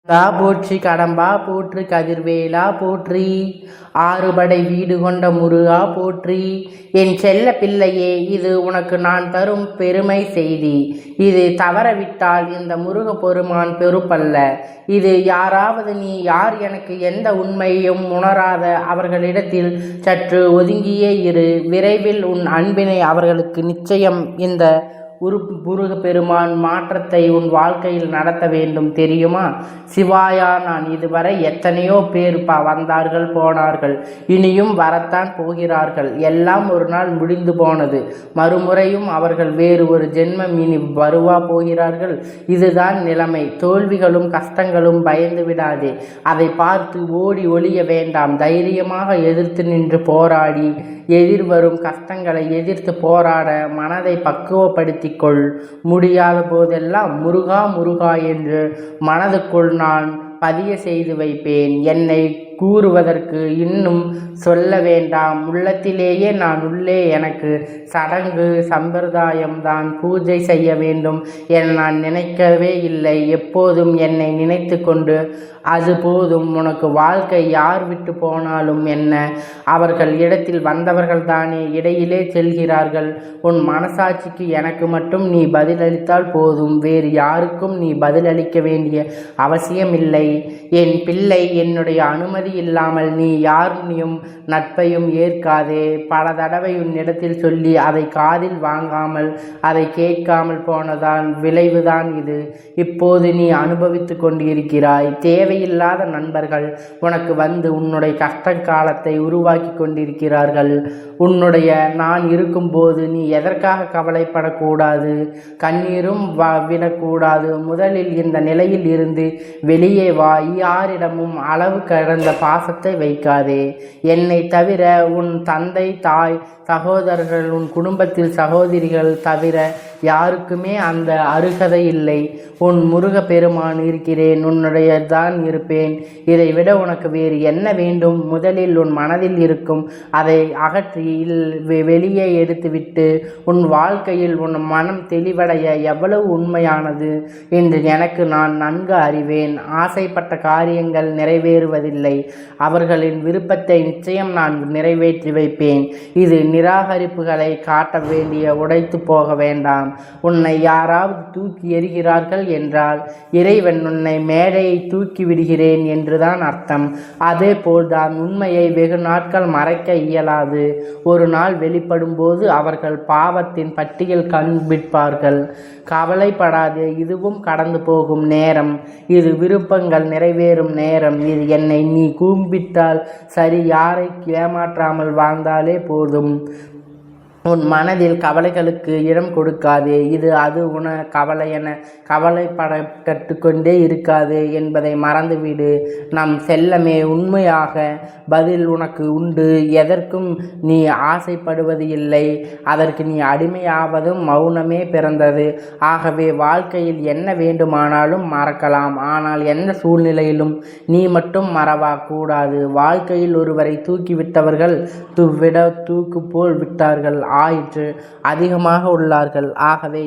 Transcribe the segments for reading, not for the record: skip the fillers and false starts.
போற்றி கடம்பா போற்றி கதிர்வேலா போற்றி ஆறுபடை வீடு கொண்ட முருகா போற்றி. என் செல்ல பிள்ளையே, இது உனக்கு நான் தரும் பெருமை செய்தி. இது தவறவிட்டால் இந்த முருக பெருமான் பொறுப்பல்ல. இது யாராவது நீ யார் எனக்கு எந்த உண்மையும் உணராத அவர்களிடத்தில் சற்று ஒதுங்கியே இரு. விரைவில் உன் அன்பினை அவர்களுக்கு நிச்சயம் இந்த முருக பெருமான் மாற்றத்தை உன் வாழ்க்கையில் நடத்த வேண்டும் தெரியுமா? சிவாயா, நான் இதுவரை எத்தனையோ பேர் வந்தார்கள் போனார்கள், இனியும் வரத்தான் போகிறார்கள். எல்லாம் ஒரு நாள் முடிந்து போனது. மறுமுறையும் அவர்கள் வேறு ஒரு ஜென்மம் இனி வருவா போகிறார்கள். இதுதான் நிலைமை. தோல்விகளும் கஷ்டங்களும் பயந்து விடாதே. அதை பார்த்து ஓடி ஒளிய வேண்டாம். தைரியமாக எதிர்த்து நின்று போராடி எதிர்வரும் கஷ்டங்களை எதிர்த்து போராட மனதை பக்குவப்படுத்திக் கொள். முடியாத போதெல்லாம் முருகா முருகா என்று மனதுக்குள் நான் பதிய செய்து வைப்பேன். என்னை கூறுவதற்கு இன்னும் சொல்ல வேண்டாம். உள்ளத்திலேயே நான் உள்ளே எனக்கு சடங்கு சம்பிரதாயம்தான் பூஜை செய்ய வேண்டும் என நான் நினைக்கவே இல்லை. எப்போதும் என்னை நினைத்து கொண்டு அது போதும். உனக்கு வாழ்க்கை யார் விட்டு போனாலும் என்ன, அவர்கள் இடத்தில் வந்தவர்கள் தானே இடையிலே செல்கிறார்கள். உன் மனசாட்சிக்கு எனக்கு மட்டும் நீ பதிலளித்தால் போதும். வேறு யாருக்கும் நீ பதிலளிக்க வேண்டிய அவசியம் இல்லை. என் பிள்ளை, என்னுடைய அனுமதி இல்லாமல் நீ யாரையும் நட்பையும் ஏற்காதே. பல தடவை உன்னிடத்தில் சொல்லி அதை காதில் வாங்காமல் அதை கேட்காமல் போனதான் விளைவுதான் இது. இப்போது நீ அனுபவித்து கொண்டிருக்கிறாய். தேவையில்லாத நண்பர்கள் உனக்கு வந்து உன்னுடைய கஷ்ட காலத்தை உருவாக்கி கொண்டிருக்கிறார்கள். உன்னுடைய நான் இருக்கும்போது நீ எதற்காக கவலைப்படக்கூடாது, கண்ணீரும் விடக்கூடாது. முதலில் இந்த நிலையில் இருந்து வெளியே வா. யாரிடமும் அளவு கடந்த பாசத்தை வைக்காதே. என்னை தவிர உன் தந்தை, தாய், சகோதரர்கள், உன் குடும்பத்தில் சகோதரிகள் தவிர யாருக்குமே அந்த அருகதை இல்லை. உன் முருக பெருமான் இருக்கிறேன், உன்னுடைய தான் இருப்பேன். இதை விட உனக்கு வேறு என்ன வேண்டும்? முதலில் உன் மனதில் இருக்கும் அதை அகற்றி வெளியே எடுத்துவிட்டு உன் வாழ்க்கையில் உன் மனம் தெளிவடைய எவ்வளவு உண்மையானது என்று எனக்கு நான் நன்கு அறிவேன். ஆசைப்பட்ட காரியங்கள் நிறைவேறுவதில்லை. அவர்களின் விருப்பத்தை நிச்சயம் நான் நிறைவேற்றி வைப்பேன். இது நிராகரிப்புகளை காட்ட வேண்டிய உடைத்து போக வேண்டாம். உன்னை யாராவது தூக்கி எறிகிறார்கள் என்றால் இறைவன் உன்னை மேடையை தூக்கி விடுகிறேன் என்றுதான் அர்த்தம். அதே போல்தான் உண்மையை வெகு நாட்கள் மறைக்க இயலாது. ஒரு நாள் வெளிப்படும் போது அவர்கள் பாவத்தின் பட்டியல் காண்பிப்பார்கள். கவலைப்படாது, இதுவும் கடந்து போகும் நேரம். இது விருப்பங்கள் நிறைவேறும் நேரம். இது என்னை நீ கும்பிட்டால் சரி, யாரை ஏமாற்றாமல் வாழ்ந்தாலே போதும். உன் மனதில் கவலைகளுக்கு இடம் கொடுக்காதே. இது அது உன கவலை என கவலைப்பட கற்றுக்கொண்டே இருக்காது என்பதை மறந்துவிடு. நம் செல்லமே, உண்மையாக பதில் உனக்கு உண்டு. எதற்கும் நீ ஆசைப்படுவது இல்லை. அதற்கு நீ அடிமையாவதும் மௌனமே பிறந்தது. ஆகவே வாழ்க்கையில் என்ன வேண்டுமானாலும் மறக்கலாம். ஆனால் எந்த சூழ்நிலையிலும் நீ மட்டும் மறவா கூடாது. வாழ்க்கையில் ஒருவரை தூக்கிவிட்டவர்கள் தூக்கு போல் விட்டார்கள் ஆயிற்று அதிகமாக உள்ளார்கள். ஆகவே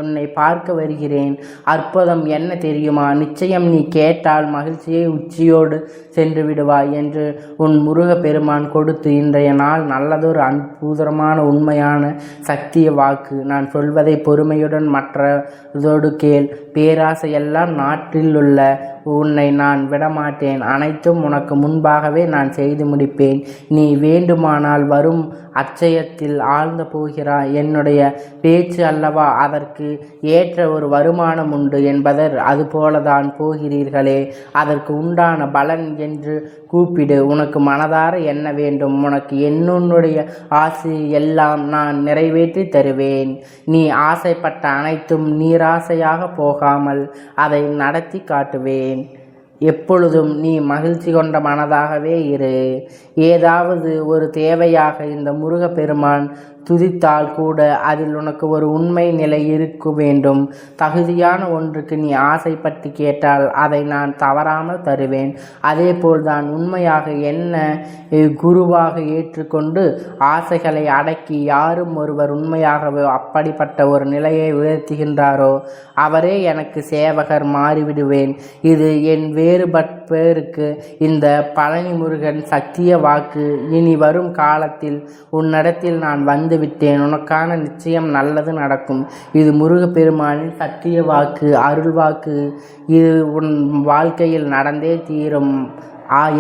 உன்னை பார்க்க வருகிறேன். அற்புதம் என்ன தெரியுமா? நிச்சயம் நீ கேட்டால் மகிழ்ச்சியை உச்சியோடு சென்று விடுவாய் என்று உன் முருக பெருமான் கொடுத்து இன்றைய நாள் நல்லதொரு அற்புதமான உண்மையான சக்திய வாக்கு. நான் சொல்வதை பொறுமையுடன் மற்றதோடு கேள். பேராசையெல்லாம் நாட்டில் உள்ள உன்னை நான் விடமாட்டேன். அனைத்தும் உனக்கு முன்பாகவே நான் செய்து முடிப்பேன். நீ வேண்டுமானால் வரும் அச்சயத்தில் ஆழ்ந்து போகிறாய். என்னுடைய பேச்சு அல்லவா அதற்கு ஏற்ற ஒரு வருமானம் உண்டு என்பதர் அதுபோலதான் போகிறீர்களே. அதற்கு உண்டான பலன் என்று கூப்பிடு. உனக்கு மனதார என்ன வேண்டும்? உனக்கு என்னுடைய ஆசை எல்லாம் நான் நிறைவேற்றி தருவேன். நீ ஆசைப்பட்ட அனைத்தும் நீராசையாக போகாமல் அதை நடத்தி காட்டுவேன். எப்பொழுதும் நீ மகிழ்ச்சி கொண்ட மனதாகவே இரு. ஏதாவது ஒரு தேவையாக இந்த முருக பெருமான் துதித்தால் கூட அதில் உனக்கு ஒரு உண்மை நிலை இருக்க வேண்டும். தகுதியான ஒன்றுக்கு நீ ஆசைப்பட்டு கேட்டால் அதை நான் தவறாமல் தருவேன். அதே போல்தான் உண்மையாக என்ன குருவாக ஏற்றுக்கொண்டு ஆசைகளை அடக்கி யாரும் ஒருவர் உண்மையாகவே அப்படிப்பட்ட ஒரு நிலையை உயர்த்துகின்றாரோ அவரே எனக்கு சேவகர் மாறிவிடுவேன். இது என் வேறுபட்டேருக்கு இந்த பழனி முருகன் சத்திய வாக்கு. இனி வரும் காலத்தில் உன்னிடத்தில் நான் வந்துவிட்டேன். உனக்கான நிச்சயம் நல்லது நடக்கும். இது முருகப்பெருமானின் சத்திய வாக்கு, அருள் வாக்கு. இது உன் வாழ்க்கையில் நடந்தே தீரும்.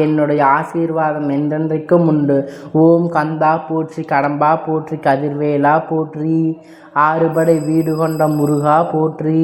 என்னுடைய ஆசீர்வாதம் என்றென்றைக்கும் உண்டு. ஓம் கந்தா போற்றி, கடம்பா போற்றி, கதிர்வேலா போற்றி, ஆறுபடை வீடு கொண்ட முருகா போற்றி.